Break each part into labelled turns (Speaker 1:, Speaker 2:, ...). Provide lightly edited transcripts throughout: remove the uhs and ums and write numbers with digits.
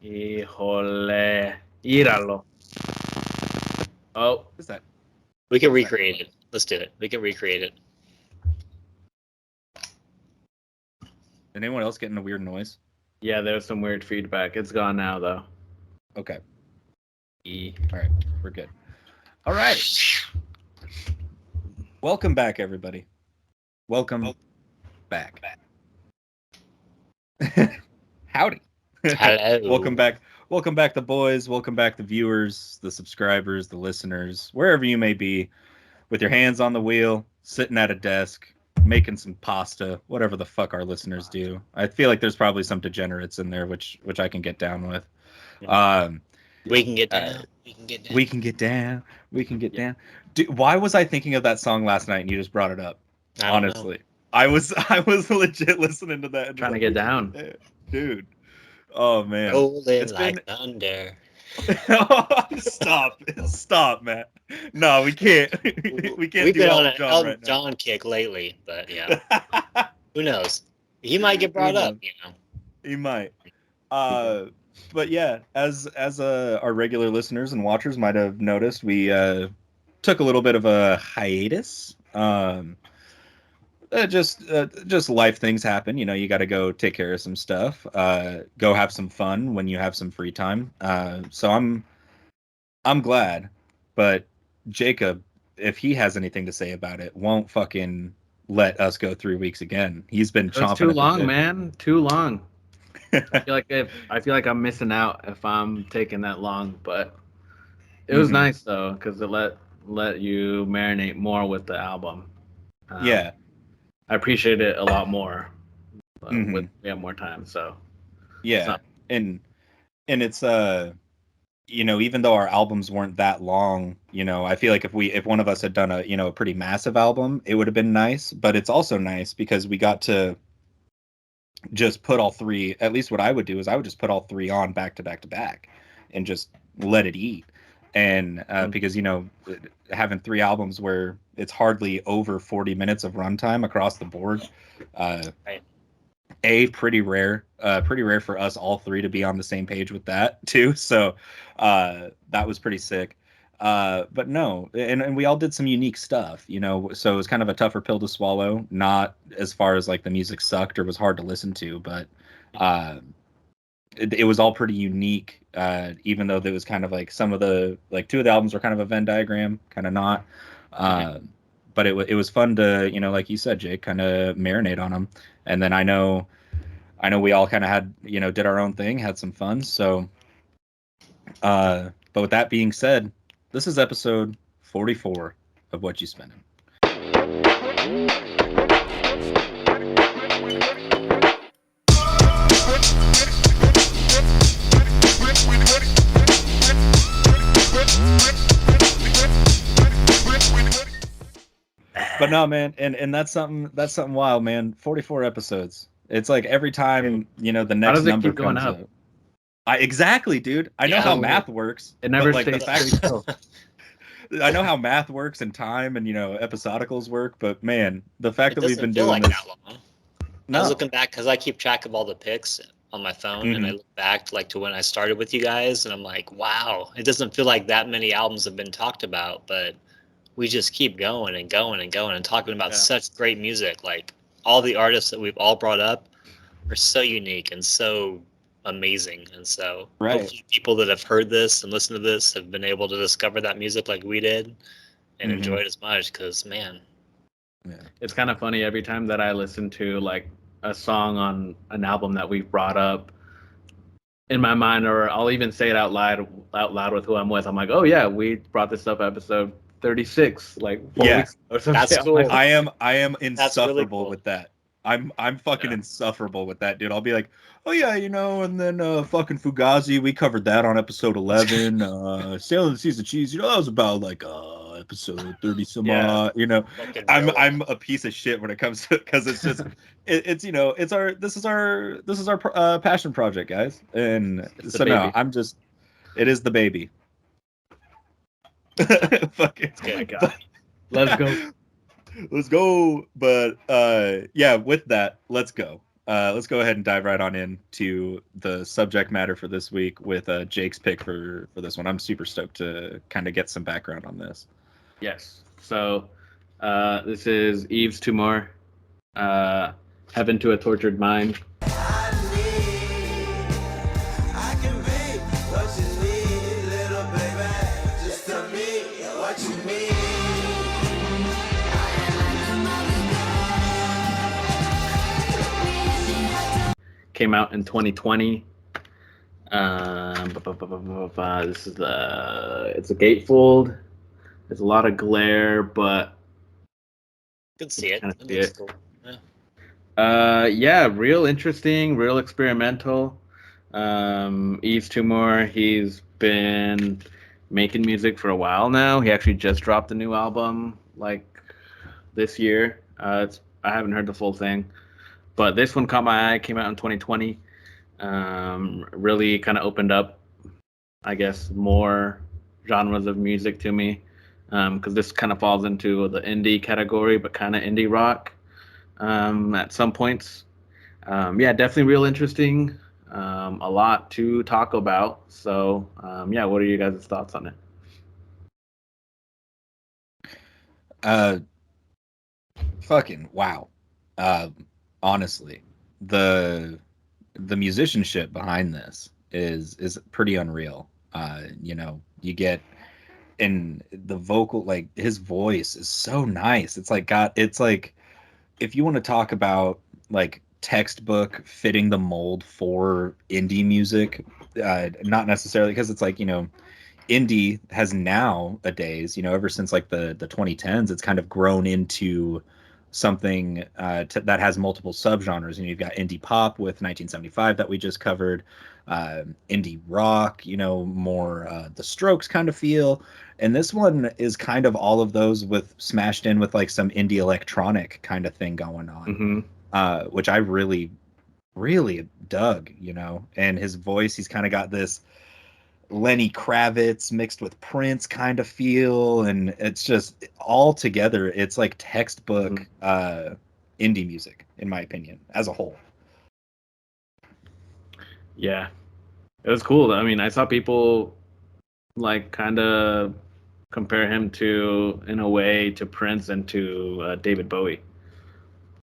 Speaker 1: Híjole. Íralo. Oh.
Speaker 2: What's that?
Speaker 3: We can recreate it. Let's do it. We can recreate it.
Speaker 2: Did anyone else getting a weird noise?
Speaker 1: Yeah, there's some weird feedback. It's gone now, though.
Speaker 2: Okay.
Speaker 1: E.
Speaker 2: All right. We're good. All right. Welcome back, everybody. Welcome back. Howdy.
Speaker 3: Hello.
Speaker 2: Welcome back. Welcome back, the boys. Welcome back, the viewers, the subscribers, the listeners, wherever you may be, with your hands on the wheel, sitting at a desk, making some pasta, whatever the fuck our listeners do. I feel like there's probably some degenerates in there, which I can get down with.
Speaker 3: We can get down. We can get down.
Speaker 2: We can get down. We can get down. Dude, why was I thinking of that song last night and you just brought it up? Honestly, I was legit listening to that. And
Speaker 1: Trying to get down,
Speaker 2: dude. Oh man,
Speaker 3: rolling like thunder.
Speaker 2: Stop, man. No, we can't. We can't.
Speaker 3: We've
Speaker 2: do
Speaker 3: been on an
Speaker 2: John
Speaker 3: Elton
Speaker 2: right
Speaker 3: John kick lately, but yeah, who knows? He might get brought up, you know.
Speaker 2: He might. But yeah, as our regular listeners and watchers might have noticed, we took a little bit of a hiatus. Just life things happen. You know, you got to go take care of some stuff. Go have some fun when you have some free time. So I'm glad, but Jacob, if he has anything to say about it, won't fucking let us go 3 weeks again. He's been chomping.
Speaker 1: It's too long, man. Too long. I feel like I'm missing out if I'm taking that long, but it was nice though because it let you marinate more with the album.
Speaker 2: Yeah,
Speaker 1: I appreciate it a lot more when we have more time. So
Speaker 2: yeah, and it's you know, even though our albums weren't that long, you know, I feel like if one of us had done a pretty massive album, it would have been nice. But it's also nice because we got to just put all three. At least what I would do is I would just put all three on back to back to back and just let it eat. And because, you know, having three albums where it's hardly over 40 minutes of runtime across the board, pretty rare for us all three to be on the same page with that too. So that was pretty sick. But no, and we all did some unique stuff, you know, so it was kind of a tougher pill to swallow, not as far as like the music sucked or was hard to listen to, but it was all pretty unique, even though there was kind of like some of the, like two of the albums were kind of a Venn diagram, kind of not. But it was fun to, you know, like you said, Jake, kind of marinate on them. And then I know we all kind of had, you know, did our own thing, had some fun. So, but with that being said, this is episode 44 of Whatchu Spinnin. But no, man, and that's something wild, man. 44 episodes. It's like every time, you know, the next number comes up. Exactly, dude. I know how math works.
Speaker 1: It never
Speaker 2: like
Speaker 1: stays still.
Speaker 2: I know how math works and time and, you know, episodicals work, but man, the fact that we've been doing
Speaker 3: like
Speaker 2: this.
Speaker 3: That long. No. I was looking back because I keep track of all the picks on my phone, and I look back to when I started with you guys, and I'm like, wow, it doesn't feel like that many albums have been talked about, but we just keep going and going and going and talking about such great music. Like all the artists that we've all brought up are so unique and so amazing, and so hopefully people that have heard this and listened to this have been able to discover that music like we did and enjoy it as much, because man,
Speaker 1: it's kind of funny every time that I listen to like a song on an album that we've brought up in my mind, or I'll even say it out loud with who I'm with. I'm like, oh yeah, we brought this up episode 36 like 4 weeks or something.
Speaker 2: That's cool. I am insufferable with that. I'm fucking insufferable with that, dude. I'll be like, oh yeah, you know, and then fucking Fugazi, we covered that on episode 11. Sail of the Seas of Cheese, you know, that was about like episode 30 some odd, you know. I'm a piece of shit when it comes to, because it's just it's you know, this is our passion project, guys. And so no, it is the baby. Fuck it.
Speaker 1: Oh my god. Let's go.
Speaker 2: Let's go. But yeah, with that, let's go. let's go ahead and dive right on into the subject matter for this week with Jake's pick for this one. I'm super stoked to kind of get some background on this.
Speaker 1: Yes. So this is Yves Tumor, Heaven to a Tortured Mind. Came out in 2020. This is it's a gatefold. There's a lot of glare, but
Speaker 3: Could see it.
Speaker 1: It
Speaker 3: looks cool.
Speaker 1: Yeah, real interesting, real experimental. Yves Tumor, he's been making music for a while now. He actually just dropped a new album like this year. I haven't heard the full thing, but this one caught my eye. Came out in 2020. Really kind of opened up, I guess, more genres of music to me, because this kind of falls into the indie category, but kind of indie rock at some points. Yeah, definitely real interesting. A lot to talk about. So, yeah, what are you guys' thoughts on it?
Speaker 2: Fucking wow. Honestly, the musicianship behind this is pretty unreal. You get in the vocal, like his voice is so nice. It's like if you want to talk about like textbook fitting the mold for indie music, not necessarily because it's like, indie has nowadays, ever since like the 2010s, it's kind of grown into something that has multiple subgenres. You've got indie pop with 1975 that we just covered, indie rock, more the Strokes kind of feel, and this one is kind of all of those with smashed in with like some indie electronic kind of thing going on, which I really, really dug. And his voice, he's kind of got this Lenny Kravitz mixed with Prince kind of feel, and it's just all together. It's like textbook indie music, in my opinion, as a whole.
Speaker 1: Yeah, it was cool. I mean, I saw people like kind of compare him in a way to Prince and to David Bowie.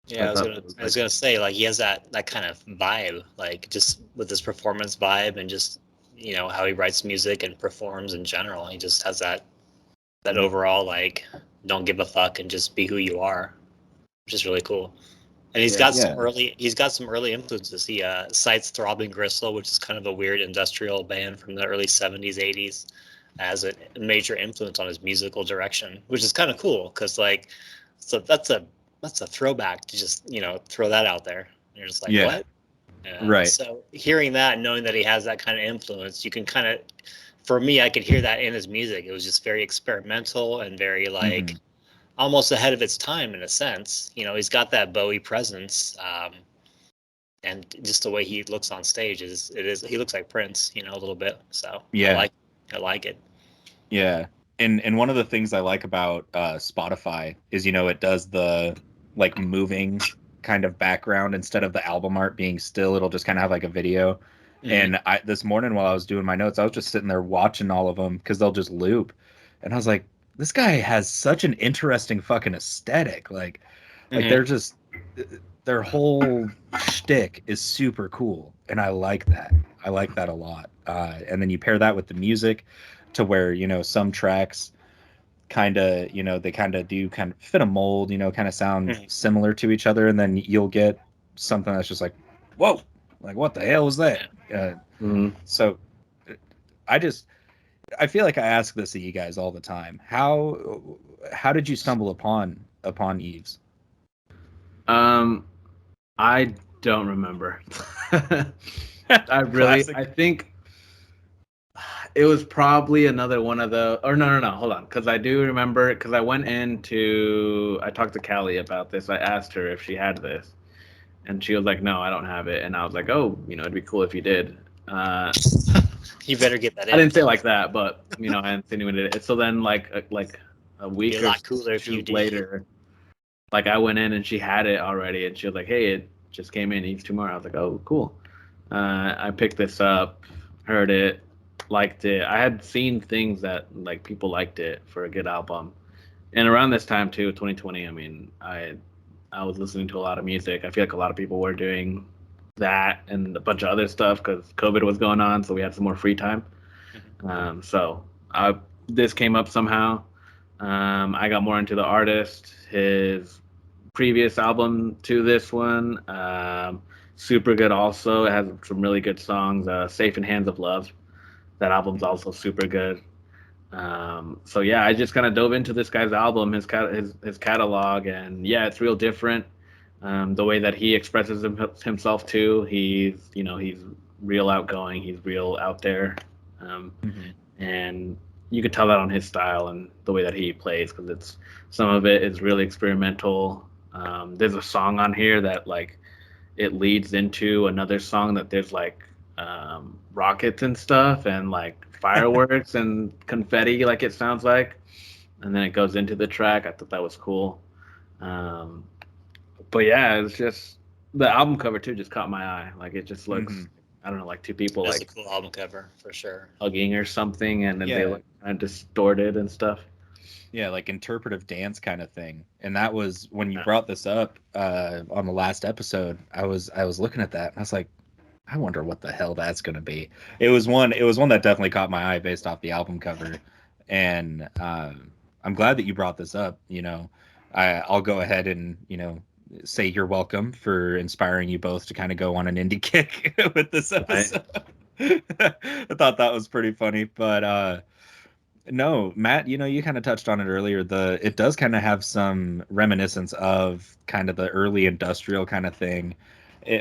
Speaker 3: Yeah, I was gonna say, like, he has that kind of vibe, like just with his performance vibe and just how he writes music and performs in general. He just has that overall, like, don't give a fuck and just be who you are, which is really cool. And he's got some early influences. He cites Throbbing Gristle, which is kind of a weird industrial band from the early 70s, 80s, as a major influence on his musical direction, which is kind of cool because, like, so that's a throwback to just throw that out there. And you're just like, what? Yeah.
Speaker 2: Right.
Speaker 3: So hearing that, knowing that he has that kind of influence, you can kind of, for me, I could hear that in his music. It was just very experimental and very like almost ahead of its time in a sense. He's got that Bowie presence, and just the way he looks on stage he looks like Prince, a little bit. So yeah, I like it.
Speaker 2: Yeah, and one of the things I like about Spotify is it does the like moving kind of background instead of the album art being still. It'll just kind of have like a video. And this morning while I was doing my notes, I was just sitting there watching all of them because they'll just loop, and I was like, this guy has such an interesting fucking aesthetic. Like they're just, their whole shtick is super cool, and I like that. I like that a lot. And then you pair that with the music, to where some tracks kind of they kind of do kind of fit a mold, kind of sound similar to each other, and then you'll get something that's just like, whoa, like what the hell was that? So I feel like I ask this of you guys all the time. How did you stumble upon Yves?
Speaker 1: I don't remember. I think it was probably another one of the, or no, hold on. Cause I do remember, cause I talked to Callie about this. I asked her if she had this, and she was like, no, I don't have it. And I was like, oh, it'd be cool if you did.
Speaker 3: You better get that in.
Speaker 1: I didn't say it like that, but I insinuated it. So then like a week
Speaker 3: or two later,
Speaker 1: like I went in and she had it already, and she was like, hey, just came in, Yves Tumor. I was like, oh, cool. I picked this up, heard it, liked it. I had seen things that like people liked it for a good album, and around this time too, 2020. I mean, I was listening to a lot of music. I feel like a lot of people were doing that and a bunch of other stuff because COVID was going on, so we had some more free time. This came up somehow. I got more into the artist. His previous album to this one, super good also. It has some really good songs. Safe in Hands of Love. That album's also super good. So yeah, I just kind of dove into this guy's album, his catalog, and yeah, it's real different. The way that he expresses himself too, he's real outgoing, he's real out there, and you could tell that on his style and the way that he plays, because some of it is really experimental. There's a song on here that like it leads into another song that there's like rockets and stuff and like fireworks and confetti, like it sounds like, and then it goes into the track. I thought that was cool. But yeah, it's just the album cover too just caught my eye. Like it just looks, I don't know, like two people
Speaker 3: That's
Speaker 1: like
Speaker 3: a cool album cover for sure,
Speaker 1: hugging or something, and then they look kind of distorted and stuff.
Speaker 2: Yeah, like interpretive dance kind of thing. And that was when you brought this up on the last episode. I was looking at that and I was like, I wonder what the hell that's going to be. It was one that definitely caught my eye based off the album cover. And I'm glad that you brought this up. I'll go ahead and say you're welcome for inspiring you both to kind of go on an indie kick with this episode. I thought that was pretty funny. But no, Matt, you kind of touched on it earlier. It does kind of have some reminiscence of kind of the early industrial kind of thing,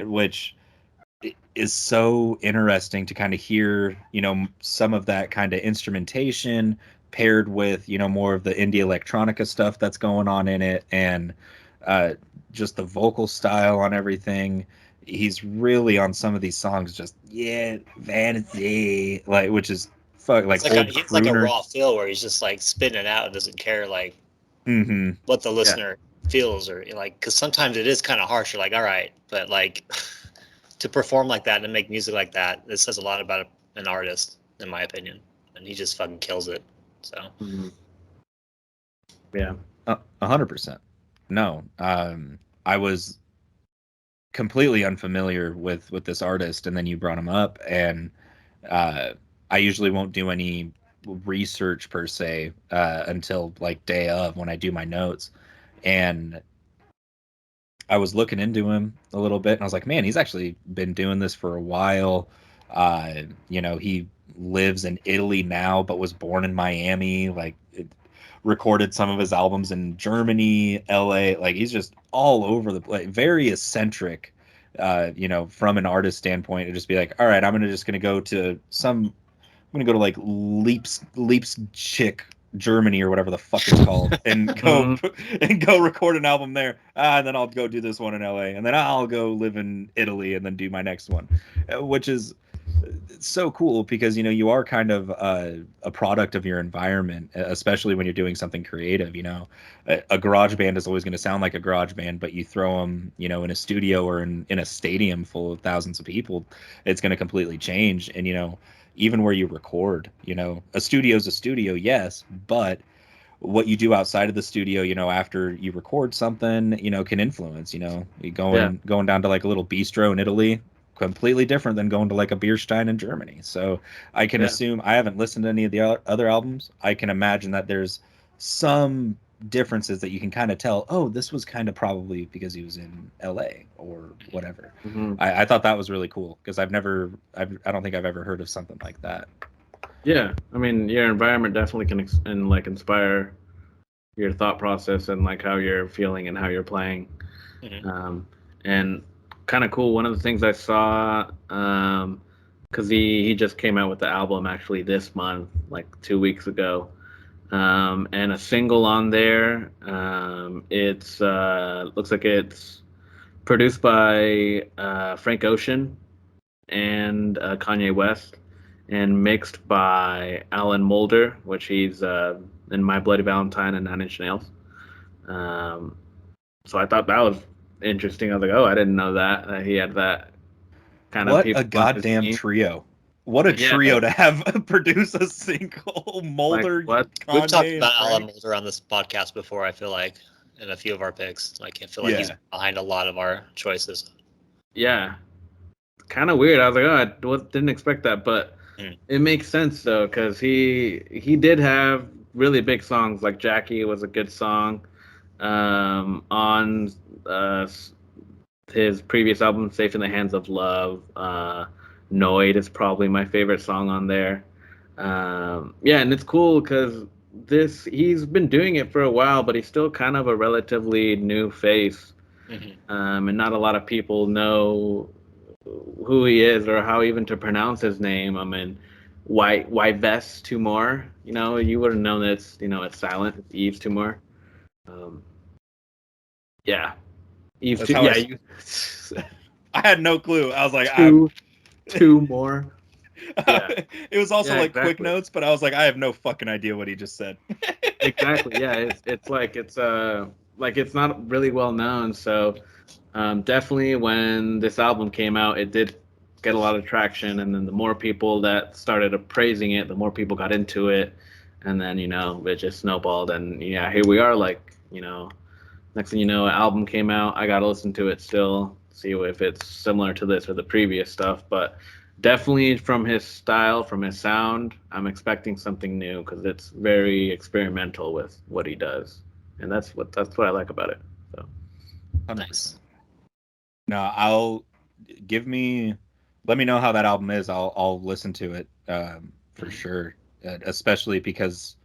Speaker 2: which is so interesting to kind of hear, some of that kind of instrumentation paired with, more of the indie electronica stuff that's going on in it, and just the vocal style on everything. He's really on some of these songs just vanity, like, which is like
Speaker 3: it's like a raw feel where he's just like spitting it out and doesn't care like what the listener feels, or like, because sometimes it is kind of harsh. You're like, all right, but like to perform like that and make music like that, it says a lot about an artist, in my opinion, and he just fucking kills it. So
Speaker 1: yeah,
Speaker 2: 100%. No, I was completely unfamiliar with this artist, and then you brought him up, and I usually won't do any research per se until like day of, when I do my notes. And I was looking into him a little bit, and I was like, man, he's actually been doing this for a while. He lives in Italy now, but was born in Miami. Like, recorded some of his albums in Germany, LA. Like, he's just all over the place. Very eccentric, from an artist standpoint. To just be like, all right, I'm gonna go to like Leaps Chick, Germany, or whatever the fuck it's called, and go record an album there, and then I'll go do this one in LA, and then I'll go live in Italy, and then do my next one, which is so cool, because you are kind of a product of your environment, especially when you're doing something creative. A garage band is always going to sound like a garage band, but you throw them in a studio or in a stadium full of thousands of people, it's going to completely change. And even where you record, a studio's a studio, yes, but what you do outside of the studio, after you record something, can influence. You going down to like a little bistro in Italy, completely different than going to like a Bierstein in Germany. So I can assume, I haven't listened to any of the other albums. I can imagine that there's some differences that you can kind of tell, oh, this was kind of probably because he was in LA or whatever. I thought that was really cool, because I don't think I've ever heard of something like that.
Speaker 1: Yeah, I mean, your environment definitely can inspire your thought process and like how you're feeling and how you're playing. And kind of cool, one of the things I saw, because he just came out with the album actually this month, like 2 weeks ago. And a single on there. It's looks like it's produced by Frank Ocean and Kanye West, and mixed by Alan Moulder, which he's in My Bloody Valentine and Nine Inch Nails. So I thought that was interesting. I was like, oh, I didn't know that he had that kind of
Speaker 2: What
Speaker 1: people
Speaker 2: a
Speaker 1: on his
Speaker 2: goddamn
Speaker 1: team.
Speaker 2: trio. What a
Speaker 1: Yeah.
Speaker 2: trio to have produce a single. Mulder,
Speaker 1: Like, what?
Speaker 2: Kanye,
Speaker 3: We've talked
Speaker 2: and
Speaker 3: about Alan
Speaker 2: Frank.
Speaker 3: Mulder on this podcast before, I feel like, in a few of our picks. Like, I feel like he's behind a lot of our choices.
Speaker 1: Yeah. Kind of weird. I was like, oh, didn't expect that, but it makes sense though, because he did have really big songs. Like Jackie was a good song. On his previous album, Safe in the Hands of Love. Noid is probably my favorite song on there. Yeah, and it's cool because he's been doing it for a while, but he's still kind of a relatively new face. And not a lot of people know who he is or how even to pronounce his name. I mean, Yves Tumor. You know, you would have known that it's silent. It's Yves Tumor. Yeah, Yves.
Speaker 2: That's how I had no clue. I was like,
Speaker 1: two more. Yeah.
Speaker 2: It was also like quick
Speaker 1: exactly.
Speaker 2: notes, but I was like, I have no fucking idea what he just said.
Speaker 1: Exactly. Yeah, it's like it's not really well known. So definitely when this album came out, it did get a lot of traction, and then the more people that started appraising it, the more people got into it, and then it just snowballed, and yeah, here we are. Like next thing you know, an album came out. I gotta listen to it still, see if it's similar to this or the previous stuff, but definitely from his style, from his sound, I'm expecting something new because it's very experimental with what he does, and that's what I like about it. So
Speaker 2: 100%.
Speaker 3: Nice.
Speaker 2: No, let me know how that album is. I'll listen to it for sure, especially because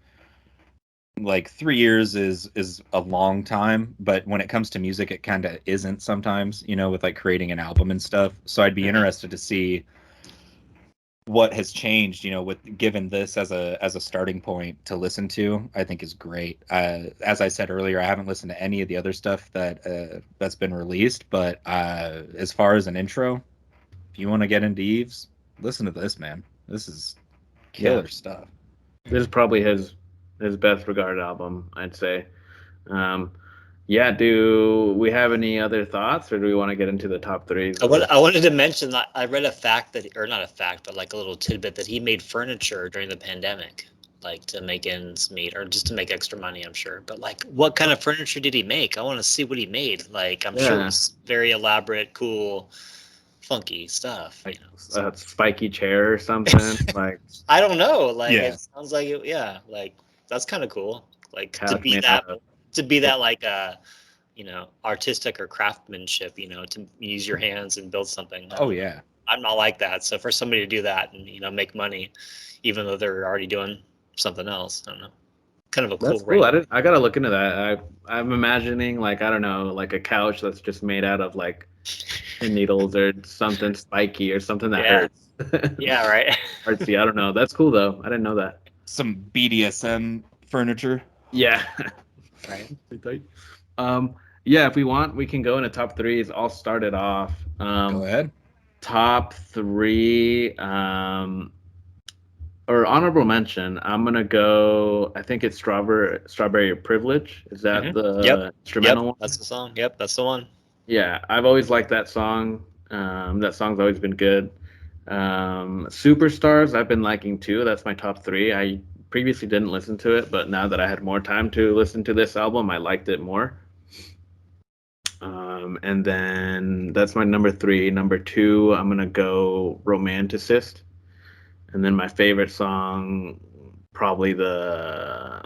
Speaker 2: like 3 years is a long time, but when it comes to music, it kind of isn't sometimes, with like creating an album and stuff. So I'd be interested to see what has changed, with given this as a starting point to listen to. I think is great. As I said earlier, I haven't listened to any of the other stuff that's been released, but as far as an intro, if you want to get into Yves, listen to this, man. This is killer stuff.
Speaker 1: This is probably his best regarded album, I'd say. Yeah, do we have any other thoughts, or do we want to get into the top three?
Speaker 3: I wanted to mention that I read a fact or not a fact, but like a little tidbit that he made furniture during the pandemic, like to make ends meet or just to make extra money, I'm sure. But like, what kind of furniture did he make? I want to see what he made. Like, I'm sure it's very elaborate, cool, funky stuff.
Speaker 1: Like a spiky chair or something. Like
Speaker 3: I don't know. Like it sounds like it. Yeah, like that's kind of cool. Like to be that like artistic or craftsmanship, to use your hands and build something.
Speaker 2: Oh yeah.
Speaker 3: I'm not like that. So for somebody to do that and make money, even though they're already doing something else, I don't know. Kind of a
Speaker 1: that's
Speaker 3: cool.
Speaker 1: I gotta look into that. I'm imagining like I don't know, like a couch that's just made out of like pin needles or something spiky or something that hurts.
Speaker 3: Yeah, right.
Speaker 1: Artsy. I don't know. That's cool though. I didn't know that.
Speaker 2: Some BDSM furniture.
Speaker 1: Yeah.
Speaker 3: Right.
Speaker 1: Yeah, if we want, we can go into top threes. I'll start it off.
Speaker 2: Go ahead.
Speaker 1: Top three, or honorable mention. I'm gonna go. I think it's Strawberry Privilege. Is that the instrumental one?
Speaker 3: That's the song. Yep, that's the one.
Speaker 1: Yeah, I've always liked that song. That song's always been good. Superstars, I've been liking too. That's my top three. I previously didn't listen to it, but now that I had more time to listen to this album, I liked it more. And then that's my number three. Number two, I'm gonna go Romanticist. And then my favorite song, probably the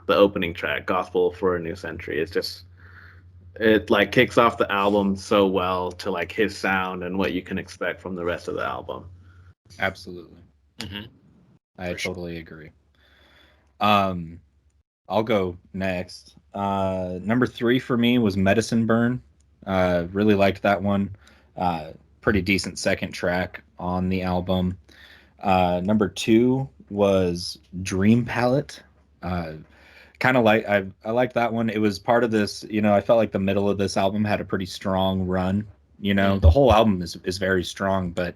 Speaker 1: opening track, Gospel for a New Century. It like kicks off the album so well to like his sound and what you can expect from the rest of the album.
Speaker 2: Absolutely. I totally agree. I'll go next. Number three for me was Medicine Burn. Really liked that one. Pretty decent second track on the album. Number two was Dream Palette. Kind of like I liked that one. It was part of this, I felt like the middle of this album had a pretty strong run. The whole album is very strong, but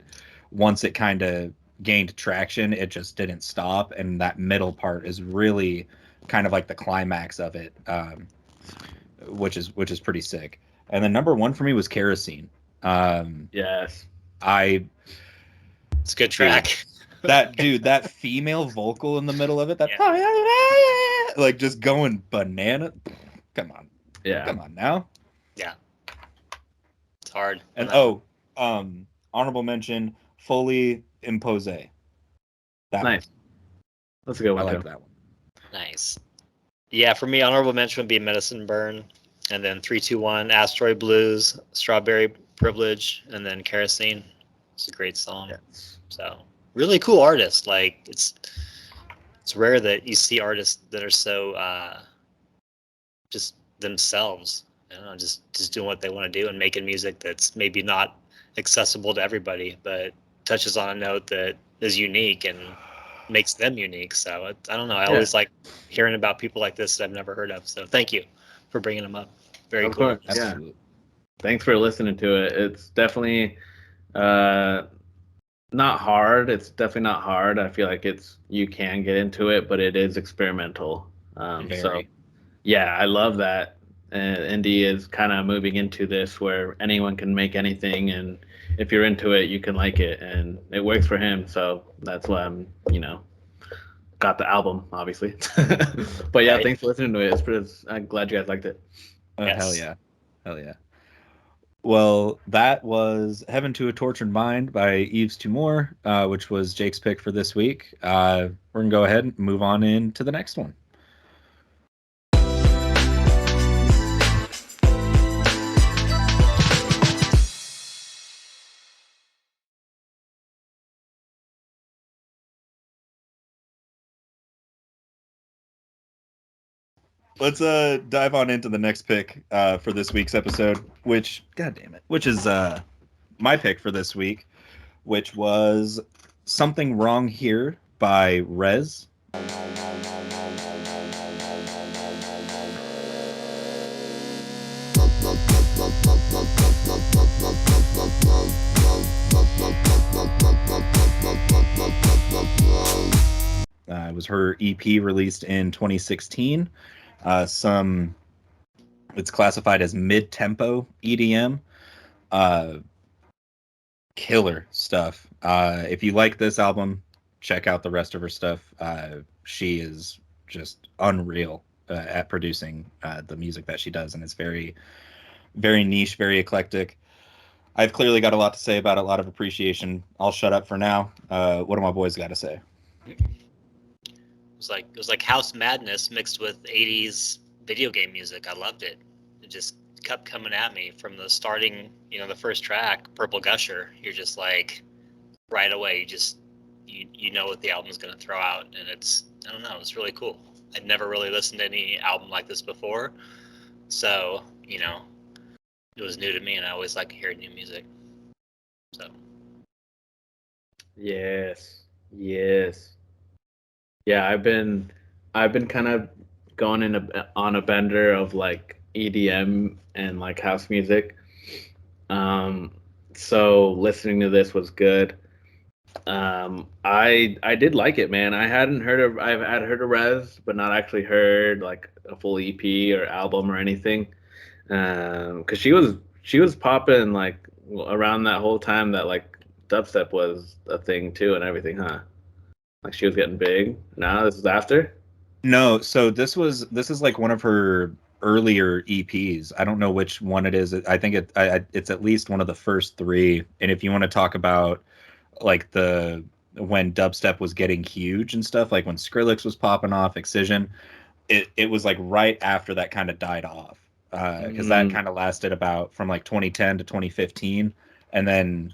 Speaker 2: once it kind of gained traction, it just didn't stop, and that middle part is really kind of like the climax of it, which is pretty sick. And then number 1 for me was Kerosene.
Speaker 1: Yes.
Speaker 3: It's a good track.
Speaker 2: That female vocal in the middle of it, like just going banana. Come on.
Speaker 1: Yeah.
Speaker 2: Come on now.
Speaker 3: Yeah. It's hard.
Speaker 2: And honorable mention, Fully Impose. That
Speaker 1: nice. That's a good one.
Speaker 2: I like that one.
Speaker 3: Nice. Yeah, for me, honorable mention would be Medicine Burn, and then 3-2-1, Asteroid Blues, Strawberry Privilege, and then Kerosene. It's a great song. Yes. So really cool artist. Like it's rare that you see artists that are so just themselves. I don't know, just doing what they want to do and making music that's maybe not accessible to everybody, but touches on a note that is unique and makes them unique. So I don't know. I always like hearing about people like this that I've never heard of. So thank you for bringing them up. Very cool.
Speaker 1: Yeah. Thanks for listening to it. It's definitely not hard. It's definitely not hard. I feel like you can get into it, but it is experimental. So yeah, I love that. Indie is kind of moving into this where anyone can make anything, and if you're into it, you can like it, and it works for him. So that's why I'm, got the album, obviously. But yeah, thanks for listening to it. I'm glad you guys liked it.
Speaker 2: Yes. Hell yeah. Well, that was Heaven to a Tortured Mind by Yves Tumor, which was Jake's pick for this week. We're going to go ahead and move on into the next one. Let's dive on into the next pick for this week's episode, which is my pick for this week, which was Something Wrong Here by REZZ. It was her EP released in 2016. It's classified as mid-tempo EDM. Killer stuff. If you like this album, check out the rest of her stuff. She is just unreal at producing the music that she does, and it's very, very niche, very eclectic. I've clearly got a lot to say about it, a lot of appreciation. I'll shut up for now. What do my boys got to say?
Speaker 3: It was like house madness mixed with 80s video game music. I loved it. It just kept coming at me from the starting, the first track, Purple Gusher. You're just like right away, you know what the album's going to throw out, and I don't know, it's really cool. I'd never really listened to any album like this before. So, it was new to me, and I always like to hear new music. So
Speaker 1: Yes. Yeah, I've been kind of going on a bender of like EDM and like house music. So listening to this was good. I did like it, man. I've had heard of REZZ, but not actually heard like a full EP or album or anything. Because she was popping like around that whole time that like dubstep was a thing too and everything, huh? Like she was getting big. Now this is after?
Speaker 2: No, so this is like one of her earlier EPs. I don't know which one it is. I think it's at least one of the first 3. And if you want to talk about like when dubstep was getting huge and stuff, like when Skrillex was popping off, Excision, it was like right after that kind of died off. Because that kind of lasted about from like 2010 to 2015, and then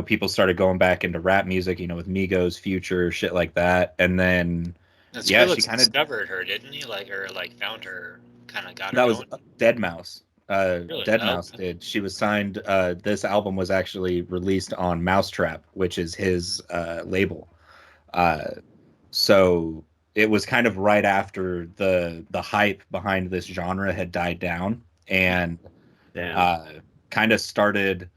Speaker 2: people started going back into rap music, with Migos, Future, shit like that, and then
Speaker 3: she kind of discovered her, didn't he? Found her, kind of got her.
Speaker 2: That was Deadmau5.
Speaker 3: Really?
Speaker 2: Deadmau5 did. She was signed. This album was actually released on Mousetrap, which is his label. So it was kind of right after the hype behind this genre had died down, and kind of started.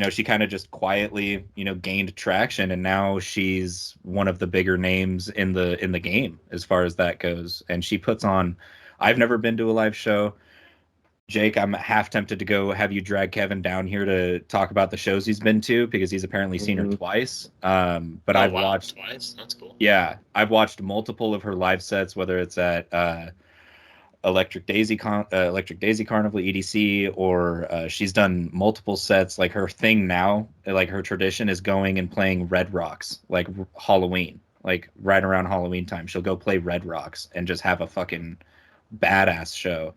Speaker 2: She kind of just quietly, gained traction, and now she's one of the bigger names in the game as far as that goes. And she puts on. I've never been to a live show. Jake, I'm half tempted to go have you drag Kevin down here to talk about the shows he's been to, because he's apparently seen her twice. But I've watched
Speaker 3: twice. That's cool.
Speaker 2: Yeah, I've watched multiple of her live sets, whether it's at Electric Daisy Carnival EDC, or she's done multiple sets. Like, her thing now, like her tradition is going and playing Red Rocks, like Halloween, like right around Halloween time. She'll go play Red Rocks and just have a fucking badass show.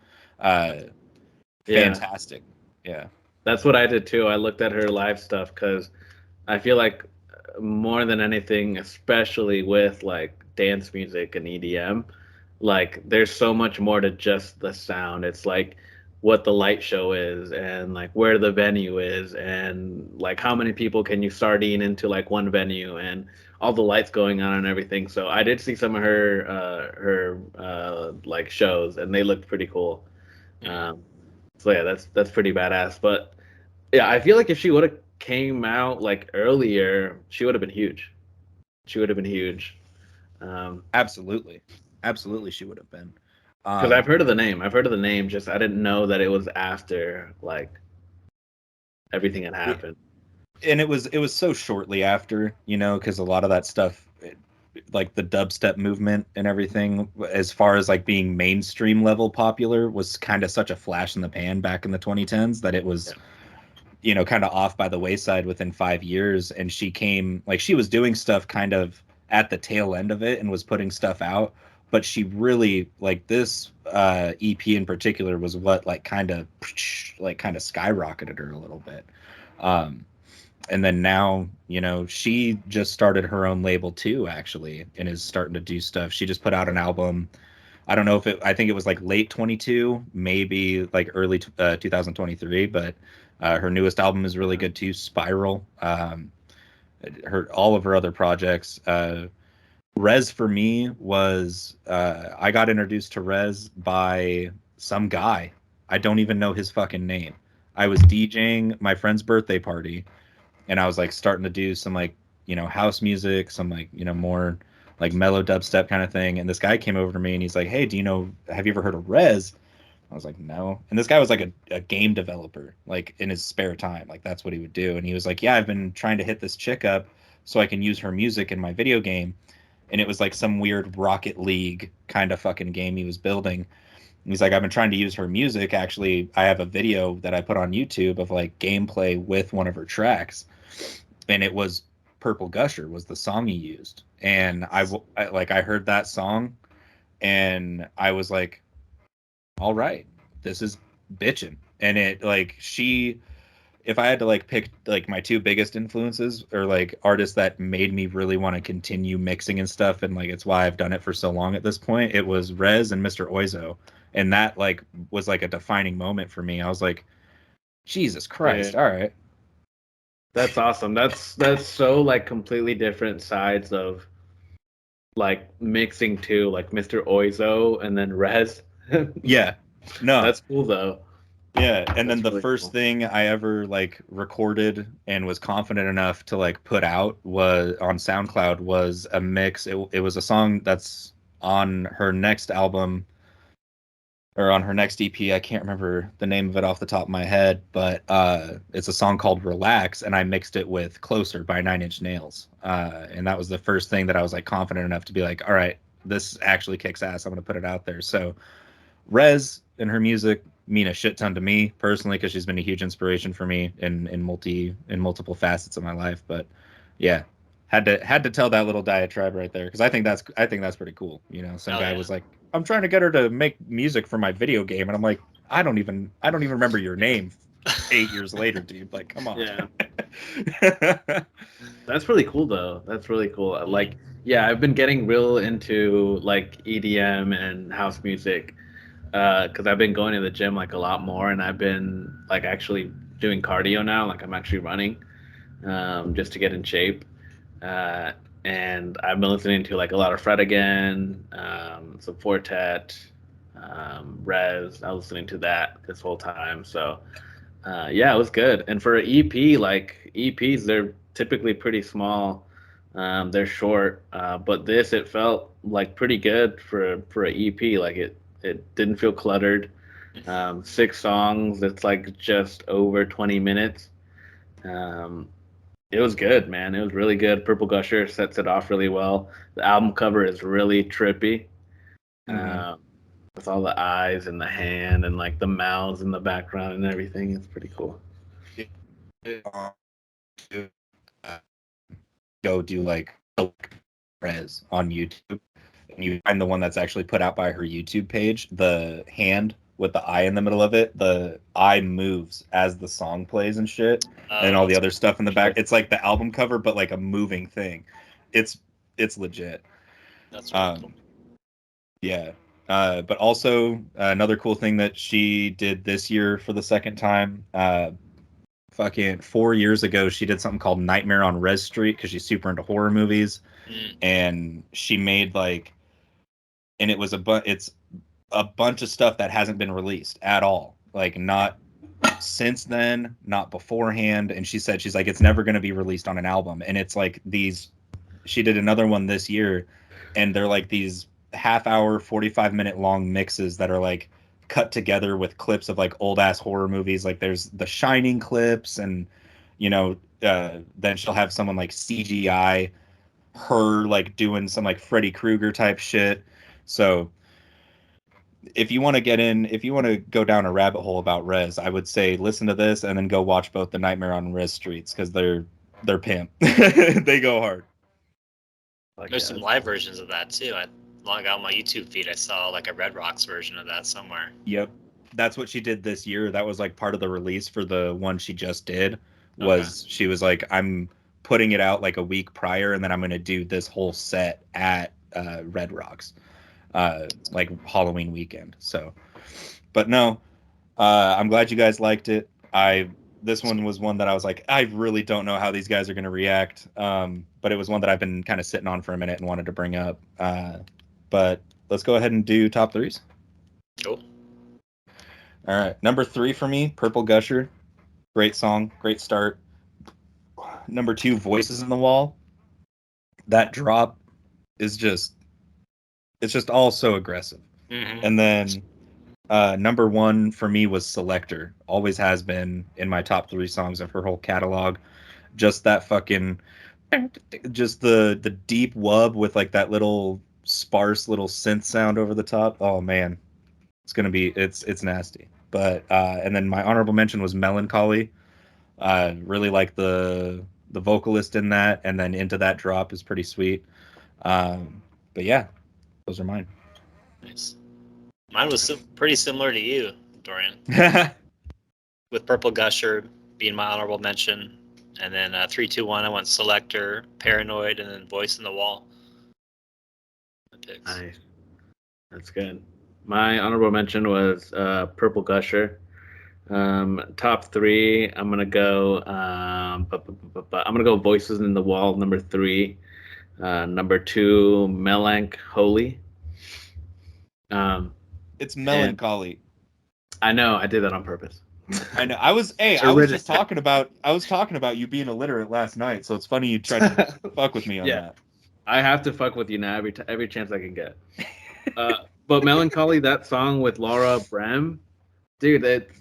Speaker 2: Fantastic. Yeah.
Speaker 1: That's what I did too. I looked at her live stuff because I feel like more than anything, especially with like dance music and EDM, like there's so much more to just the sound. It's like what the light show is, and like where the venue is, and like how many people can you sardine into like one venue, and all the lights going on and everything. So I did see some of her like shows, and they looked pretty cool. So yeah, that's pretty badass. But yeah, I feel like if she would have came out like earlier, she would have been huge. She would have been huge.
Speaker 2: Absolutely, she would have been.
Speaker 1: Because I've heard of the name. I've heard of the name. Just I didn't know that it was after like everything had happened.
Speaker 2: And it was so shortly after, because a lot of that stuff, like the dubstep movement and everything, as far as like being mainstream level popular, was kind of such a flash in the pan back in the 2010s that it was, kind of off by the wayside within 5 years. And she came, like, she was doing stuff kind of at the tail end of it and was putting stuff out, but she really, like, this EP in particular was what like kind of skyrocketed her a little bit. And then now, she just started her own label too, actually, and is starting to do stuff. She just put out an album. I don't know I think it was like late 22, maybe like early 2023, but her newest album is really good too, Spiral. All of her other projects. REZZ for me was, I got introduced to REZZ by some guy. I don't even know his fucking name. I was DJing my friend's birthday party, and I was like starting to do some like, house music, some like, more like mellow dubstep kind of thing. And this guy came over to me and he's like, "Hey, have you ever heard of REZZ?" I was like, "No." And this guy was like a game developer, like in his spare time, like that's what he would do. And he was like, "Yeah, I've been trying to hit this chick up so I can use her music in my video game." And it was like some weird Rocket League kind of fucking game he was building. And he's like, "I've been trying to use her music. Actually, I have a video that I put on YouTube of like gameplay with one of her tracks." And it was Purple Gusher was the song he used. And I heard that song and I was like, all right, this is bitchin'. And it like, if I had to like pick like my two biggest influences or like artists that made me really want to continue mixing and stuff, and like it's why I've done it for so long at this point, it was REZZ and Mr. Oizo. And that like was like a defining moment for me. I was like, Jesus Christ, all right.
Speaker 1: That's awesome. That's so like completely different sides of like mixing too, like Mr. Oizo and then REZZ.
Speaker 2: Yeah. No.
Speaker 1: That's cool though.
Speaker 2: Yeah, and then the really first thing I ever like recorded and was confident enough to like put out was on SoundCloud was a mix. It was a song that's on her next album or on her next EP. I can't remember the name of it off the top of my head, but it's a song called Relax, and I mixed it with Closer by 9 Inch Nails. And that was the first thing that I was like confident enough to be like, all right, this actually kicks ass. I'm going to put it out there. So REZZ and her music mean a shit ton to me personally, because she's been a huge inspiration for me in multiple facets of my life. But yeah, had to tell that little diatribe right there, because I think that's pretty cool. Some guy was like, "I'm trying to get her to make music for my video game," and I'm like, I don't even remember your name 8 years later, dude. Like, come on.
Speaker 1: Yeah. That's really cool though. That's really cool. Like, yeah, I've been getting real into like EDM and house music because I've been going to the gym like a lot more, and I've been like actually doing cardio now. Like I'm actually running just to get in shape. And I've been listening to like a lot of Fred again, some Fortet, REZZ. I was listening to that this whole time. So yeah, it was good. And for an EP, like EPs, they're typically pretty small. They're short, but it felt like pretty good for an EP. Like it didn't feel cluttered. 6 songs. It's like just over 20 minutes. It was good, man. It was really good. Purple Gusher sets it off really well. The album cover is really trippy, um, with all the eyes and the hand and like the mouths in the background and everything. It's pretty cool.
Speaker 2: Go do like REZZ on YouTube, and you find the one that's actually put out by her YouTube page. The hand with the eye in the middle of it, the eye moves as the song plays and shit, and all the other stuff in the back. It's like the album cover, but like a moving thing. It's legit.
Speaker 3: That's really cool.
Speaker 2: Yeah. But also another cool thing that she did this year for the second time. Fucking 4 years ago, she did something called Nightmare on REZZ Street because she's super into horror movies, and she made like, and it was it's a bunch of stuff that hasn't been released at all, like not since then, not beforehand. And she said, she's like, it's never going to be released on an album. And it's like these, she did another one this year, and they're like these half-hour 45-minute long mixes that are like cut together with clips of like old ass horror movies. Like there's the Shining clips, and then she'll have someone like CGI her like doing some like Freddy Krueger type shit. So if you want to go down a rabbit hole about REZZ, I would say listen to this and then go watch both the Nightmare on REZZ Streets, because they're pimp. They go hard.
Speaker 3: There's some live versions of that too. I log out my YouTube feed. I saw like a Red Rocks version of that somewhere.
Speaker 2: Yep, that's what she did this year. That was like part of the release for the one she just did. Was She was like, I'm putting it out like a week prior, and then I'm going to do this whole set at Red Rocks, like Halloween weekend. So, but no, I'm glad you guys liked it. This one was one that I was like, I really don't know how these guys are going to react. But it was one that I've been kind of sitting on for a minute and wanted to bring up. But let's go ahead and do top threes.
Speaker 3: Cool.
Speaker 2: All right. Number 3 for me, Purple Gusher. Great song. Great start. Number 2, Voices in the Wall. That drop is just, it's just all so aggressive. And then number 1 for me was Selector. Always has been in my top 3 songs of her whole catalog. Just that fucking, just the deep wub with like that little sparse little synth sound over the top. Oh man, it's gonna be, it's nasty. But and then my honorable mention was Melancholy. Really like the vocalist in that, and then Into That drop is pretty sweet. But yeah, those are mine.
Speaker 3: Nice. Mine was pretty similar to you, Dorian. With Purple Gusher being my honorable mention, and then 3, 2, 1, I went Selector, Paranoid, and then Voice in the Wall.
Speaker 1: Nice. That's good. My honorable mention was Purple Gusher. Top 3, I'm gonna go. I'm gonna go Voices in the Wall. Number 3. Number 2, Melancholy.
Speaker 2: It's Melancholy.
Speaker 1: I know. I did that on purpose.
Speaker 2: I know. I was just talking about you being illiterate last night, so it's funny you tried to fuck with me on that.
Speaker 1: I have to fuck with you now every chance I can get. But Melancholy, that song with Laura Brem, dude, it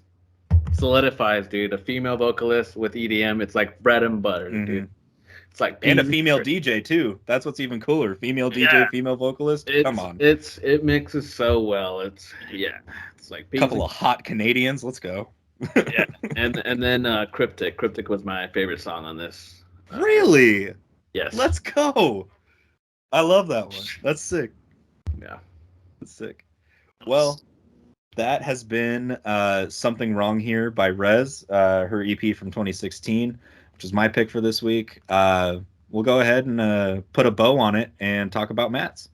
Speaker 1: solidifies, dude. A female vocalist with EDM, it's like bread and butter, dude. It's like,
Speaker 2: and a female DJ too. That's what's even cooler. Female DJ, female vocalist. Come on.
Speaker 1: It mixes so well. It's like
Speaker 2: a couple of hot Canadians. Let's go.
Speaker 1: Yeah, and then Cryptic. Cryptic was my favorite song on this.
Speaker 2: Really?
Speaker 1: Yes.
Speaker 2: Let's go. I love that one. That's sick.
Speaker 1: Yeah.
Speaker 2: That's sick. Well, that has been Something Wrong Here by REZZ, her EP from 2016, which is my pick for this week. We'll go ahead and put a bow on it and talk about Matt's.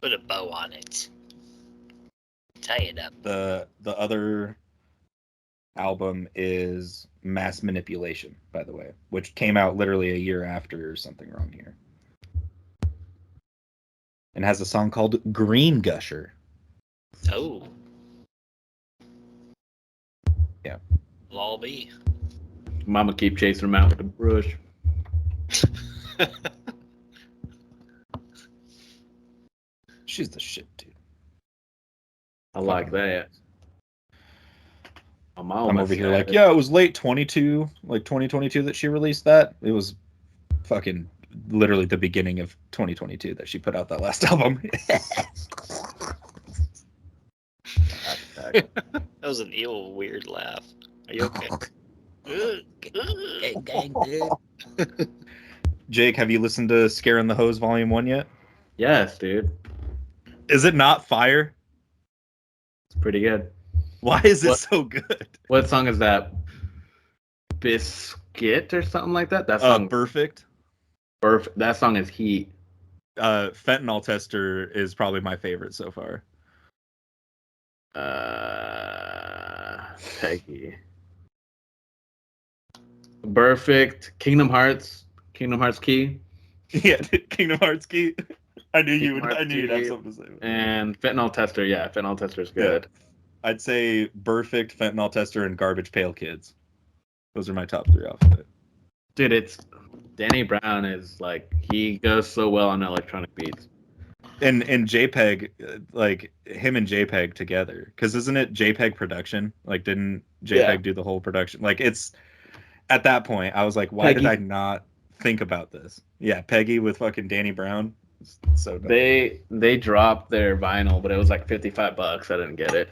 Speaker 3: Put a bow on it. Tie it up.
Speaker 2: The other album is Mass Manipulation, by the way, which came out literally a year after Something Wrong Here. and has a song called Green Gusher.
Speaker 3: Oh.
Speaker 2: Yeah.
Speaker 3: Lol be.
Speaker 1: Mama keep chasing him out with the brush.
Speaker 2: She's the shit, dude.
Speaker 1: I like that.
Speaker 2: I'm over here like, yeah, it was late 2022 that she released that. It was fucking literally the beginning of 2022 that she put out that last album.
Speaker 3: That was an evil, weird laugh. Are you okay?
Speaker 2: Jake, have you listened to Scaring the Hose Volume 1 yet?
Speaker 1: Yes, dude.
Speaker 2: Is it not fire?
Speaker 1: It's pretty good.
Speaker 2: Why is it so good?
Speaker 1: What song is that? Biscuit or something like that? That song.
Speaker 2: Perfect.
Speaker 1: That song is heat.
Speaker 2: Fentanyl Tester is probably my favorite so far.
Speaker 1: Peggy. Perfect. Kingdom Hearts Key.
Speaker 2: Yeah, Kingdom Hearts Key. I knew you'd have something to say.
Speaker 1: And Fentanyl Tester, yeah, Fentanyl Tester is good.
Speaker 2: Yeah. I'd say Perfect, Fentanyl Tester, and Garbage Pail Kids. Those are my top 3 off of it.
Speaker 1: Dude, it's Danny Brown is like, he goes so well on electronic beats.
Speaker 2: And JPEG, like him and JPEG together, because isn't it JPEG production? Like, didn't JPEG do the whole production? Like, it's at that point I was like, why did I not think about this? Yeah, Peggy with fucking Danny Brown. It's so dope.
Speaker 1: They dropped their vinyl, but it was like $55. I didn't get it.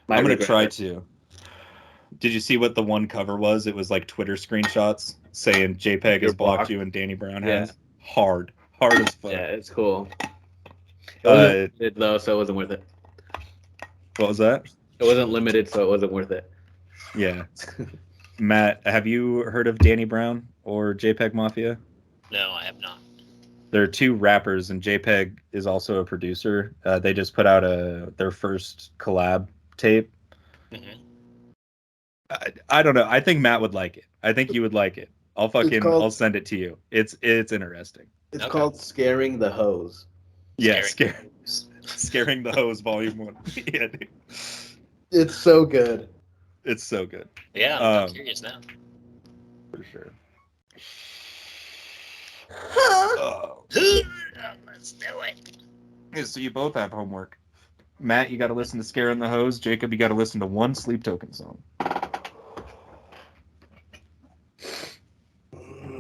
Speaker 2: I'm gonna try to. Did you see what the one cover was? It was like Twitter screenshots saying JPEG has blocked you and Danny Brown has. Hard as fuck.
Speaker 1: Yeah, it's cool. It wasn't limited, though, so it wasn't worth it.
Speaker 2: What was that?
Speaker 1: It wasn't limited, so it wasn't worth it.
Speaker 2: Yeah. Matt, have you heard of Danny Brown or JPEG Mafia?
Speaker 3: No, I have not.
Speaker 2: They're 2 rappers, and JPEG is also a producer. They just put out their first collab tape.
Speaker 3: Mm-hmm.
Speaker 2: I don't know. I think Matt would like it. I think you would like it. I'll send it to you. It's interesting.
Speaker 1: It's called Scaring the Hose.
Speaker 2: Yeah, Scaring the Hose Volume 1. Yeah, dude.
Speaker 1: It's so good.
Speaker 2: It's so good.
Speaker 3: Yeah, I'm curious now.
Speaker 2: For sure.
Speaker 3: Let's do it.
Speaker 2: Yeah, so you both have homework. Matt, you got to listen to Scaring the Hose. Jacob, you got to listen to one Sleep Token song.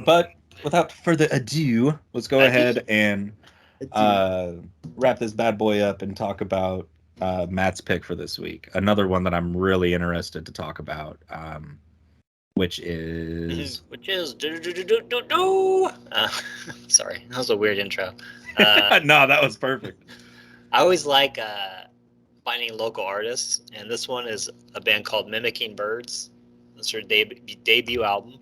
Speaker 2: But without further ado, let's go ahead and wrap this bad boy up and talk about Matt's pick for this week. Another one that I'm really interested to talk about, which is
Speaker 3: sorry, that was a weird intro.
Speaker 2: No, that was perfect.
Speaker 3: I always like finding local artists, and this one is a band called Mimicking Birds. It's their debut album.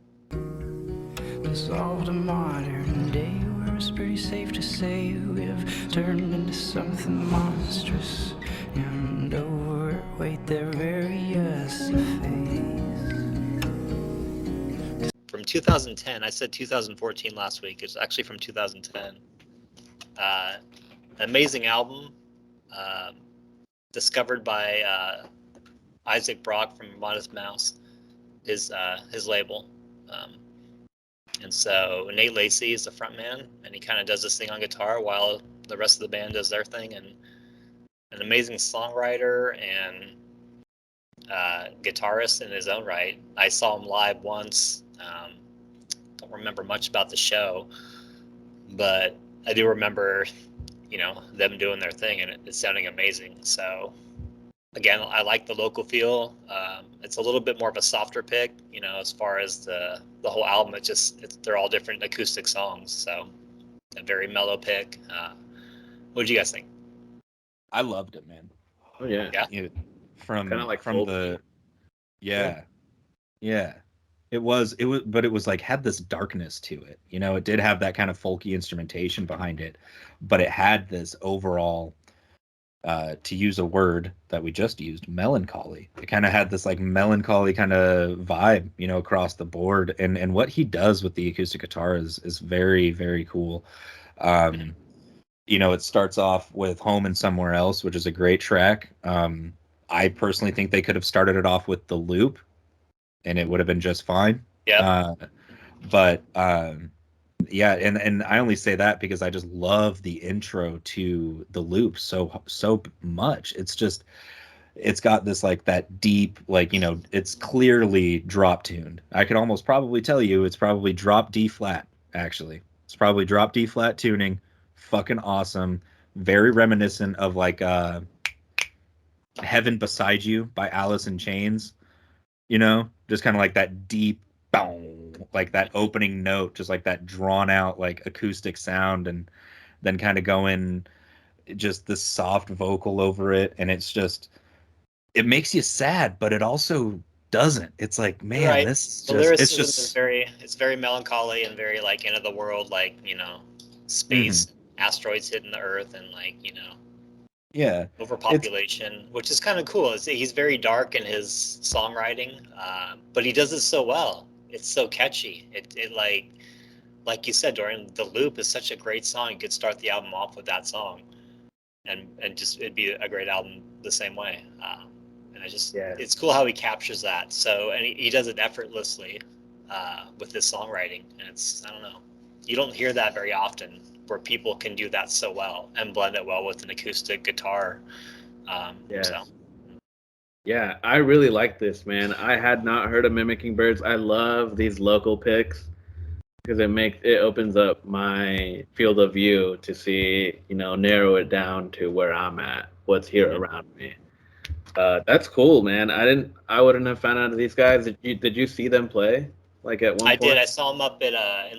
Speaker 4: Solved a modern day where it's pretty safe to say we've turned into something monstrous and overweight their various face.
Speaker 3: From 2010, I said 2014 last week. It's actually from 2010. Amazing album, discovered by Isaac Brock from Modest Mouse, his label. And so Nate Lacey is the front man, and he kind of does this thing on guitar while the rest of the band does their thing. And an amazing songwriter and guitarist in his own right. I saw him live once. Don't remember much about the show, but I do remember, them doing their thing, and it's sounding amazing. So again, I like the local feel. It's a little bit more of a softer pick, as far as the whole album. They're all different acoustic songs, so a very mellow pick. What did you guys think?
Speaker 2: I loved it, man.
Speaker 1: Oh yeah.
Speaker 2: From
Speaker 1: kind of like
Speaker 2: from the yeah. It was but it was like had this darkness to it. It did have that kind of folky instrumentation behind it, but it had this overall to use a word that we just used, melancholy. It kind of had this like melancholy kind of vibe, across the board. And what he does with the acoustic guitar is very, very cool. It starts off with Home and Somewhere Else, which is a great track. I personally think they could have started it off with The Loop, and it would have been just fine.
Speaker 3: Yeah.
Speaker 2: But yeah, and I only say that because I just love the intro to The Loop so much. It's got this like that deep, like, it's clearly drop tuned. I could almost probably tell you it's probably drop D flat, actually. It's probably drop D flat tuning. Fucking awesome. Very reminiscent of like Heaven Beside You by Alice in Chains. Just kind of like that deep boom, like that opening note, just like that drawn out like acoustic sound, and then kind of going just this soft vocal over it, and it makes you sad, but it also doesn't. It's like, man,
Speaker 3: Right.
Speaker 2: this
Speaker 3: The
Speaker 2: just
Speaker 3: lyricism is very melancholy and very like end of the world, like, space, asteroids hitting the earth, and like,
Speaker 2: yeah,
Speaker 3: overpopulation, which is kind of cool. He's very dark in his songwriting, but he does it so well. It's so catchy. It like you said, Dorian, The Loop is such a great song. You could start the album off with that song, and just it'd be a great album the same way. And it's cool how he captures that. So, and he does it effortlessly with his songwriting, and I don't know, you don't hear that very often, where people can do that so well and blend it well with an acoustic guitar.
Speaker 1: Yeah, I really like this, man. I had not heard of Mimicking Birds. I love these local picks because it opens up my field of view to see, narrow it down to where I'm at, what's here around me. That's cool, man. I wouldn't have found out of these guys. Did you see them play? Like at one point?
Speaker 3: I did. I saw him up in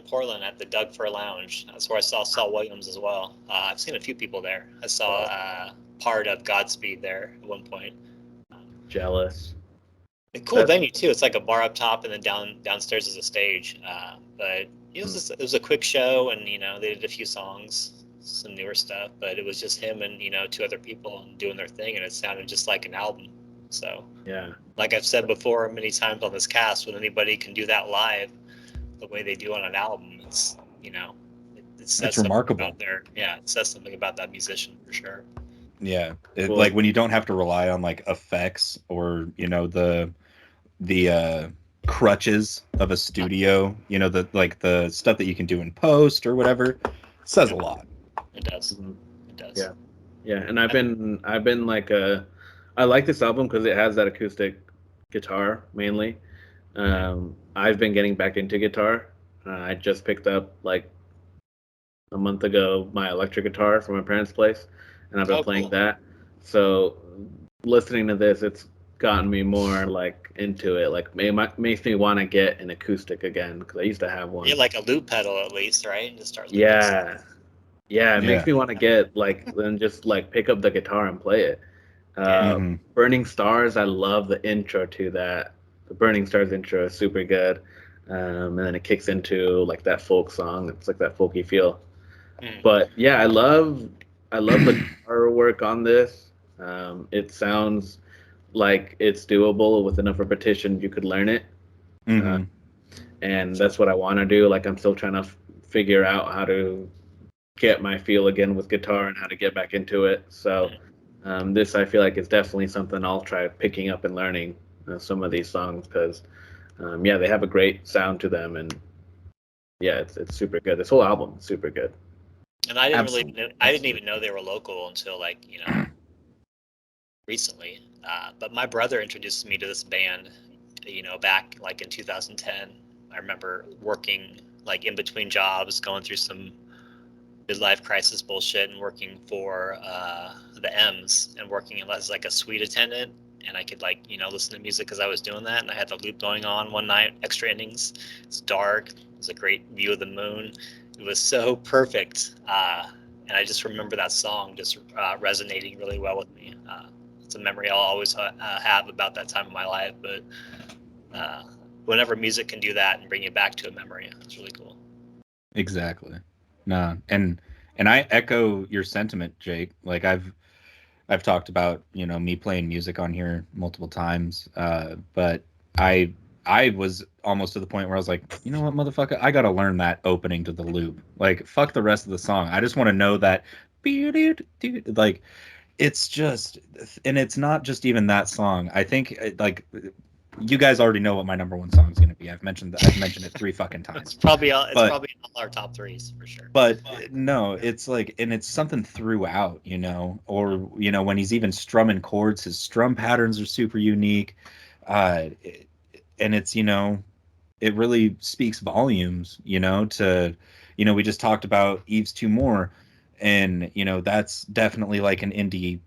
Speaker 3: Portland at the Doug Fir Lounge. That's where I saw Saul Williams as well. I've seen a few people there. I saw part of Godspeed there at one point.
Speaker 1: Jealous.
Speaker 3: A cool venue too. It's like a bar up top, and then downstairs is a stage. But it was a quick show, and they did a few songs, some newer stuff. But it was just him and two other people doing their thing, and it sounded just like an album. So
Speaker 1: yeah,
Speaker 3: like I've said before many times on this cast, when anybody can do that live the way they do on an album, it's it says
Speaker 2: remarkable.
Speaker 3: It says something about that musician for sure.
Speaker 2: Yeah, like when you don't have to rely on like effects or the crutches of a studio, the stuff that you can do in post or whatever, it says a lot.
Speaker 3: It does. Mm-hmm. It does.
Speaker 1: Yeah, and I've been like I like this album because it has that acoustic guitar mainly. I've been getting back into guitar. I just picked up like a month ago my electric guitar from my parents' place, and I've been playing that. So listening to this, it's gotten me more like into it. Like it makes me want to get an acoustic again because I used to have one.
Speaker 3: Yeah, like a loop pedal at least, right? And just start.
Speaker 1: It makes me want to get like then just like pick up the guitar and play it. Burning Stars, I love the intro to that. The Burning Stars intro is super good, and then it kicks into like that folk song. It's like that folky feel. But yeah, I love the guitar work on this. It sounds like it's doable with enough repetition. You could learn it, and that's what I want to do. Like I'm still trying to figure out how to get my feel again with guitar and how to get back into it. So. This I feel like is definitely something I'll try picking up and learning some of these songs because, they have a great sound to them, and it's super good. This whole album is super good.
Speaker 3: And I didn't even know they were local until like recently. But my brother introduced me to this band, back like in 2010. I remember working like in between jobs, going through some midlife crisis bullshit and working for the M's and working as like a suite attendant, and I could like listen to music because I was doing that, and I had the loop going on one night, extra innings. It's dark. It was a great view of the moon. It was so perfect, and I just remember that song just resonating really well with me. It's a memory I'll always have about that time of my life, but whenever music can do that and bring you back to a memory, it's really cool.
Speaker 2: Exactly. No, and I echo your sentiment, Jake. Like I've talked about, me playing music on here multiple times, but I I was almost to the point where I was like, you know what, motherfucker, I gotta learn that opening to the loop. Like, fuck the rest of the song. I just want to know that. Like, it's just, and it's not just even that song. I think like you guys already know what my number one song is going to be. I've mentioned it 3 fucking times.
Speaker 3: It's probably all our top threes for sure.
Speaker 2: But no, it's like, and it's something throughout, or when he's even strumming chords, his strum patterns are super unique, and it's it really speaks volumes, to we just talked about Yves Tumor, and that's definitely like an indie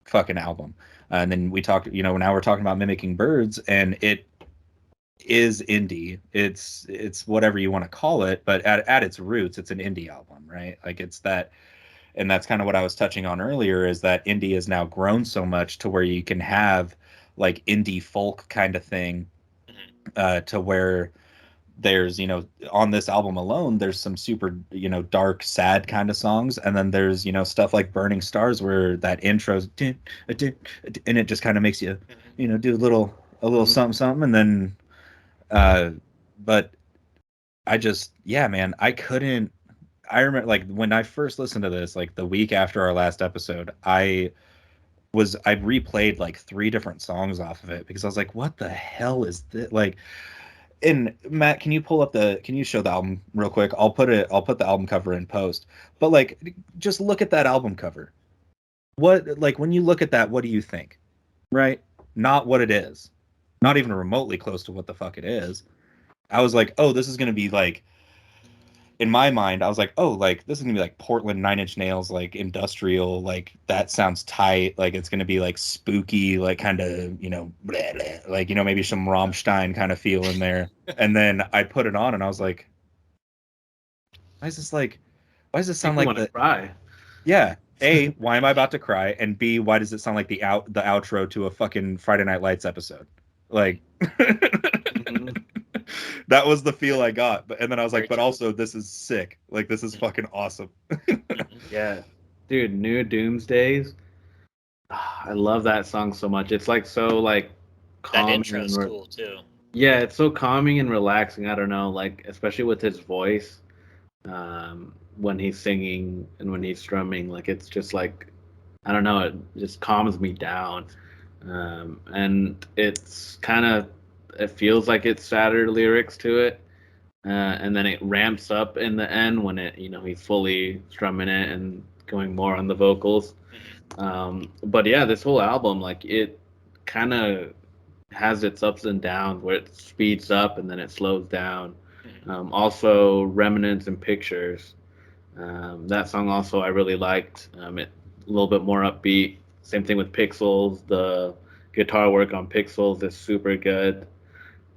Speaker 2: fucking album. And then we talked, now we're talking about Mimicking Birds, and it is indie. It's whatever you want to call it, but at its roots, it's an indie album, right? Like, it's that, and that's kind of what I was touching on earlier, is that indie has now grown so much to where you can have like indie folk kind of thing, to where there's on this album alone there's some super dark, sad kind of songs, and then there's stuff like Burning Stars, where that intro's and it just kind of makes you do a little something something, and then but I just, yeah, man, I remember, like, when I first listened to this, like the week after our last episode, I replayed like 3 different songs off of it, because I was like, what the hell is this? Like, and Matt, can you show the album real quick? I'll put the album cover in post. But like, just look at that album cover. What, like, when you look at that, what do you think? Right? Not what it is. Not even remotely close to what the fuck it is. I was like, oh, this is gonna be like, in my mind, I was like, oh, like, this is gonna be like Portland 9 Inch Nails, like industrial, like that sounds tight, like it's gonna be like spooky, like kind of, like, maybe some Rammstein kind of feel in there. And then I put it on and I was like, why does this sound like the
Speaker 1: cry?
Speaker 2: Yeah. A, why am I about to cry? And B, why does it sound like the outro to a fucking Friday Night Lights episode? Like, that was the feel I got. And then I was like, but also, this is sick. Like, this is fucking awesome.
Speaker 1: Yeah. Dude, New Doomsdays. I love that song so much. It's like so like calming.
Speaker 3: That intro's cool too.
Speaker 1: Yeah, it's so calming and relaxing. I don't know, like, especially with his voice, when he's singing and when he's strumming, like, it's just like, I don't know, it just calms me down. And it's kind of, it feels like it's sadder lyrics to it, and then it ramps up in the end when it, he's fully strumming it and going more on the vocals. But yeah, this whole album, like, it kind of has its ups and downs where it speeds up and then it slows down. Also, Remnants and Pictures. That song also I really liked. It a little bit more upbeat. Same thing with Pixels. The guitar work on Pixels is super good.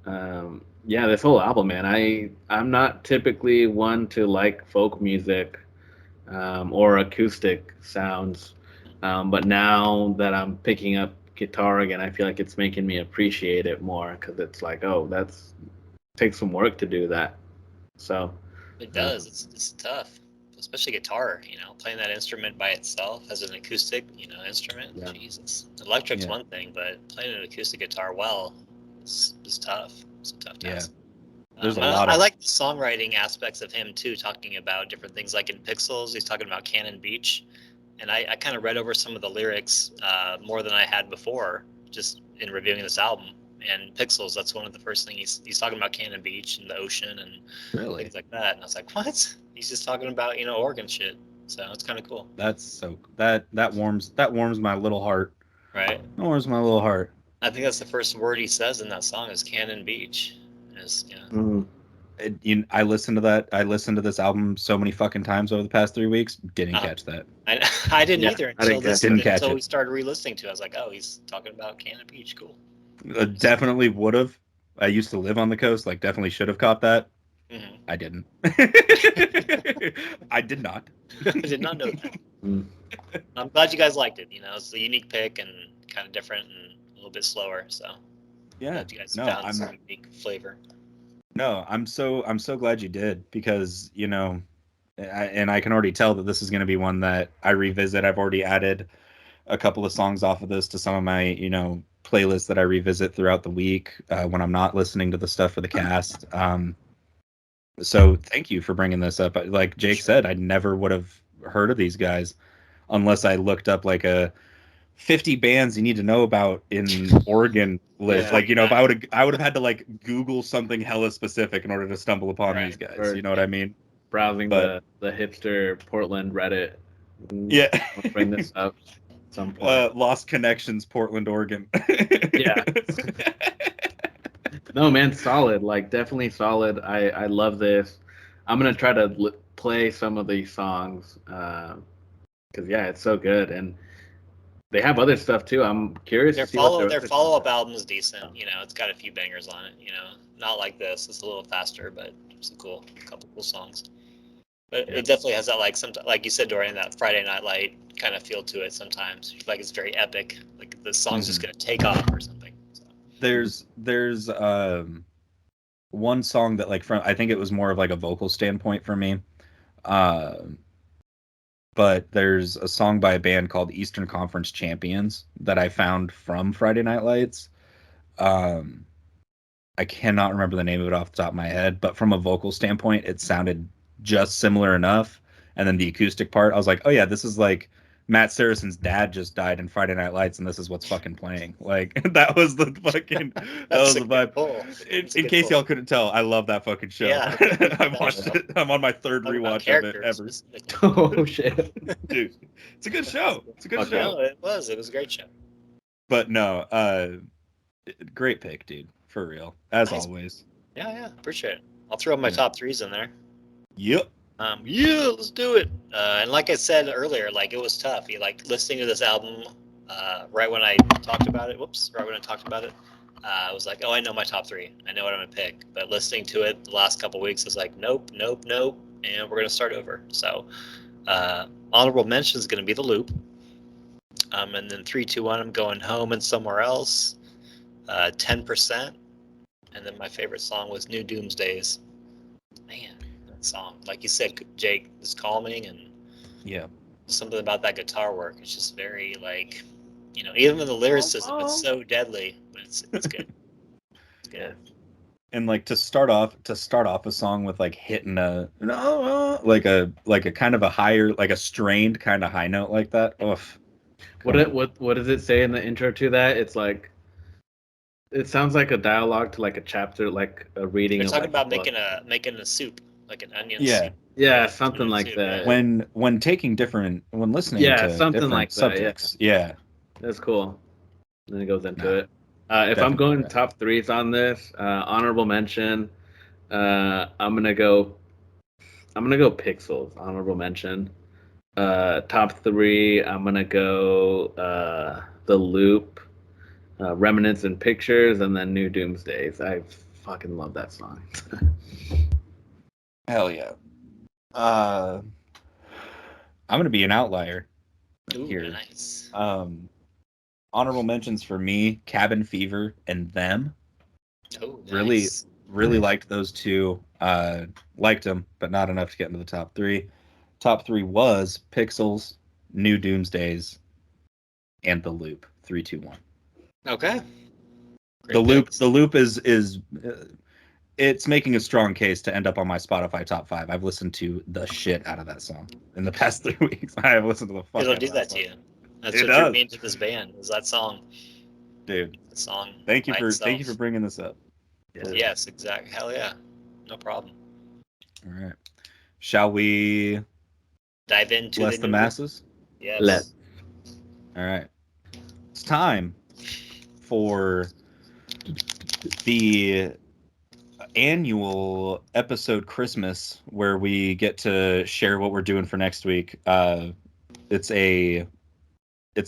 Speaker 1: Yeah, this whole album, man. I'm not typically one to like folk music, or acoustic sounds, but now that I'm picking up guitar again, I feel like it's making me appreciate it more, because it's like, oh, that's takes some work to do that. So
Speaker 3: it does. It's tough, especially guitar. Playing that instrument by itself as an acoustic, instrument. Yeah. Jesus, electric's one thing, but playing an acoustic guitar well is tough. It's a tough task.
Speaker 2: Yeah. There's a lot.
Speaker 3: I like the songwriting aspects of him too, talking about different things. Like in Pixels, he's talking about Cannon Beach, and I kind of read over some of the lyrics more than I had before, just in reviewing this album. And Pixels, that's one of the first things he's talking about, Cannon Beach and the ocean and things like that. And I was like, what? He's just talking about Oregon shit. So it's kind of cool.
Speaker 2: That's so that warms my little heart.
Speaker 3: Right.
Speaker 2: That warms my little heart.
Speaker 3: I think that's the first word he says in that song is Cannon Beach.
Speaker 2: I listened to that. I listened to this album so many fucking times over the past 3 weeks. Didn't catch that.
Speaker 3: I didn't either until we started re-listening to it. I was like, oh, he's talking about Cannon Beach. Cool.
Speaker 2: Definitely would have. I used to live on the coast. Like, definitely should have caught that.
Speaker 3: Mm-hmm.
Speaker 2: I didn't. I did not.
Speaker 3: I did not know that. I'm glad you guys liked it. It's a unique pick and kind of different and a little bit slower. So
Speaker 2: yeah,
Speaker 3: you guys found some unique flavor.
Speaker 2: No, I'm so glad you did, because and I can already tell that this is going to be one that I revisit. I've already added a couple of songs off of this to some of my playlist that I revisit throughout the week when I'm not listening to the stuff for the cast. So thank you for bringing this up. Like Jake said, I never would have heard of these guys unless I looked up like a 50 bands you need to know about in Oregon list.
Speaker 1: Yeah,
Speaker 2: like, if I would have had to like Google something hella specific in order to stumble upon these guys.
Speaker 1: Or,
Speaker 2: you know what I mean?
Speaker 1: Browsing
Speaker 2: But,
Speaker 1: the hipster Portland Reddit.
Speaker 2: Yeah.
Speaker 1: I'll bring this up at some point.
Speaker 2: Lost Connections, Portland, Oregon.
Speaker 1: Yeah. No, man, solid. Like, definitely solid. I love this. I'm gonna try to play some of these songs because yeah, it's so good, and they have other stuff too. I'm curious.
Speaker 3: Their
Speaker 1: to see what
Speaker 3: their follow up album is decent. It's got a few bangers on it. Not like this. It's a little faster, but it's a couple cool songs. But it definitely has that like you said, Dorian, that Friday Night Light kind of feel to it sometimes. Like it's very epic. Like the song's just gonna take off or something. So.
Speaker 2: There's one song that I think it was more of like a vocal standpoint for me. But there's a song by a band called Eastern Conference Champions that I found from Friday Night Lights. I cannot remember the name of it off the top of my head, but from a vocal standpoint, it sounded just similar enough. And then the acoustic part, I was like, oh yeah, this is like Matt Saracen's dad just died in Friday Night Lights, and this is what's fucking playing. Like that was the fucking that was the vibe. In case y'all couldn't tell, I love that fucking show.
Speaker 3: Yeah,
Speaker 2: I watched it. I'm on my third rewatch of it ever.
Speaker 1: Oh shit,
Speaker 2: dude, it's a good show. It's a good show.
Speaker 3: No, it was a great show.
Speaker 2: But no, great pick, dude. For real, as always.
Speaker 3: Yeah, appreciate it. I'll throw my top threes in there.
Speaker 2: Yep.
Speaker 3: Let's do it. And like I said earlier, like it was tough. Listening to this album, right when I talked about it. I was like, oh, I know my top three. I know what I'm gonna pick. But listening to it the last couple weeks, I was like, nope, and we're gonna start over. So, honorable mention is gonna be The Loop. And then 3, 2, 1, I'm going Home and Somewhere Else. 10%. And then my favorite song was New Doomsdays. Man, that song, like you said, Jake, is calming, and something about that guitar work. It's just very even with the lyricism, it's so deadly, but it's good. It's good.
Speaker 2: And like to start off a song with like hitting a kind of a higher, like a strained kind of high note like that. Oof.
Speaker 1: What does it say in the intro to that? It's like. It sounds like a dialogue to like a chapter, like a reading.
Speaker 3: They're talking about making a soup, like an onion soup.
Speaker 1: Yeah, something like that.
Speaker 2: When listening to
Speaker 1: something like
Speaker 2: subjects.
Speaker 1: That. Yeah, that's cool. And then it goes into it. If I'm going top threes on this, honorable mention, I'm gonna go Pixels. Honorable mention. Top three, I'm gonna go The Loop. Remnants and Pictures, and then New Doomsdays. I fucking love that song.
Speaker 2: Hell yeah. I'm gonna be an outlier here.
Speaker 3: Nice.
Speaker 2: Honorable mentions for me: Cabin Fever and Them.
Speaker 3: Oh, nice.
Speaker 2: Really liked those two. Liked them, but not enough to get into the top three. Top three was Pixels, New Doomsdays, and The Loop. 3, 2, 1.
Speaker 3: Okay.
Speaker 2: The Loop is it's making a strong case to end up on my Spotify top 5. I've listened to the shit out of that song in the past 3 weeks. I have listened to the fuck.
Speaker 3: It'll do that to you. That's what you're mean to this band. Is that song?
Speaker 2: Dude.
Speaker 3: The song.
Speaker 2: Thank you for bringing this up.
Speaker 3: Yes, exactly. Hell yeah. No problem.
Speaker 2: All right. Shall we
Speaker 3: dive into
Speaker 2: Bless the Masses?
Speaker 3: Yes.
Speaker 1: Let's.
Speaker 2: All right. It's time for the annual episode Christmas, where we get to share what we're doing for next week. It's a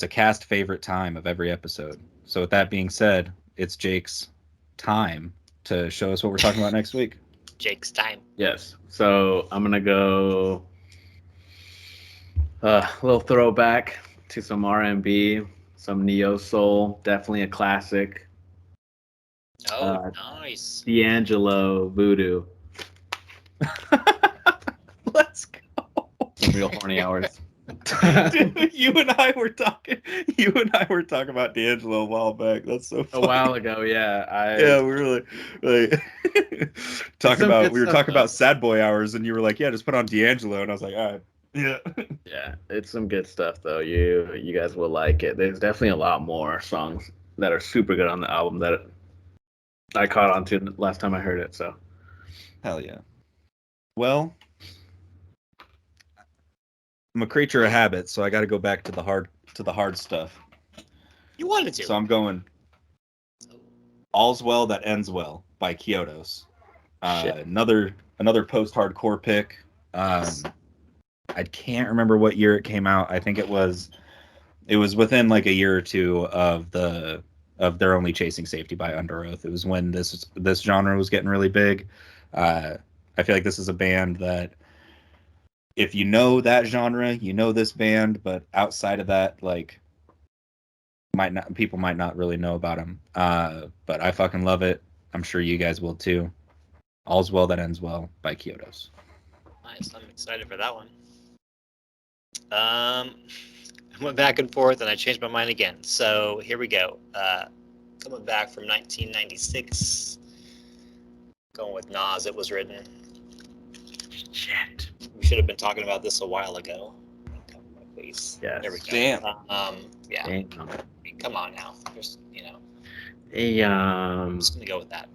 Speaker 2: cast favorite time of every episode. So with that being said, it's Jake's time to show us what we're talking about next week.
Speaker 3: Jake's time.
Speaker 1: Yes. So I'm gonna go a little throwback to some R&B. Some neo soul, definitely a classic.
Speaker 3: Oh, nice.
Speaker 1: D'Angelo, Voodoo.
Speaker 2: Let's go.
Speaker 1: Some real horny hours.
Speaker 2: Dude, you and I were talking about D'Angelo a while back. That's so funny.
Speaker 1: A while ago, yeah.
Speaker 2: Yeah, we were like we were talking about Sad Boy Hours, and you were like, yeah, just put on D'Angelo, and I was like, all right. Yeah.
Speaker 1: Yeah, it's some good stuff though. You guys will like it. There's definitely a lot more songs that are super good on the album that I caught on to last time I heard it. So
Speaker 2: Hell yeah. Well, I'm a creature of habit, so I got to go back to the hard stuff.
Speaker 3: You wanted to.
Speaker 2: So I'm going All's Well That Ends Well by Kyotos. Another post-hardcore pick. I can't remember what year it came out. I think it was within like a year or two of their Only Chasing Safety by Under Oath. It was when this genre was getting really big. I feel like this is a band that if you know that genre, you know this band, but outside of that, like people might not really know about them. But I fucking love it. I'm sure you guys will too. All's Well That Ends Well by Kyotos.
Speaker 3: Nice. I'm excited for that one. I went back and forth and I changed my mind again. So here we go. Coming back from 1996. Going with Nas, It Was Written.
Speaker 1: shit.
Speaker 3: We should have been talking about this a while ago. Cover my face.
Speaker 1: Yes.
Speaker 3: There we go.
Speaker 2: Damn.
Speaker 3: Yeah.
Speaker 1: Damn.
Speaker 3: Come on now. There's,
Speaker 1: Hey,
Speaker 3: I'm just gonna go with that.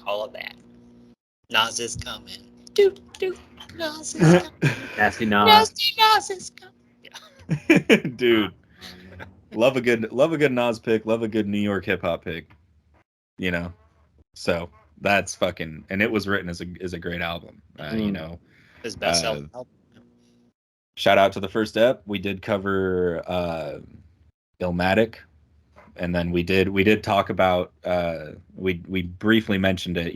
Speaker 3: Call it that. Nas is coming. Nas is coming.
Speaker 1: Nasty Nas.
Speaker 3: Nasty Nas is coming. Yeah.
Speaker 2: Dude. Love a good Nas pick, love a good New York hip hop pick. So that's fucking, and It Was Written is a great album.
Speaker 3: His best album.
Speaker 2: Shout out to the first ep. We did cover Illmatic, and then we did talk about we briefly mentioned it,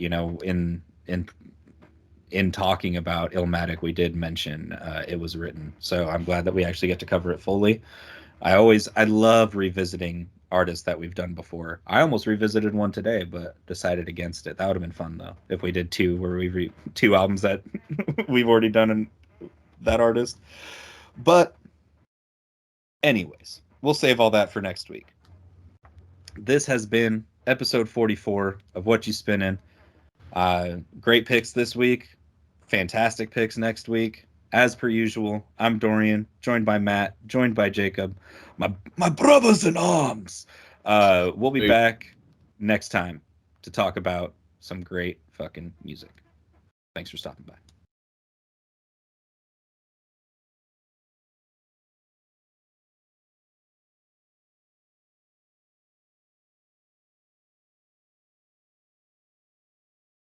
Speaker 2: in talking about Illmatic, we did mention It Was Written. So I'm glad that we actually get to cover it fully. I love revisiting artists that we've done before. I almost revisited one today, but decided against it. That would have been fun though, if we did two albums that we've already done in that artist. But anyways, we'll save all that for next week. This has been episode 44 of Whatchu Spinnin. Great picks this week. Fantastic picks next week. As per usual, I'm Dorian, joined by Matt, joined by Jacob. My brothers in arms. We'll be back next time to talk about some great fucking music. Thanks for stopping by.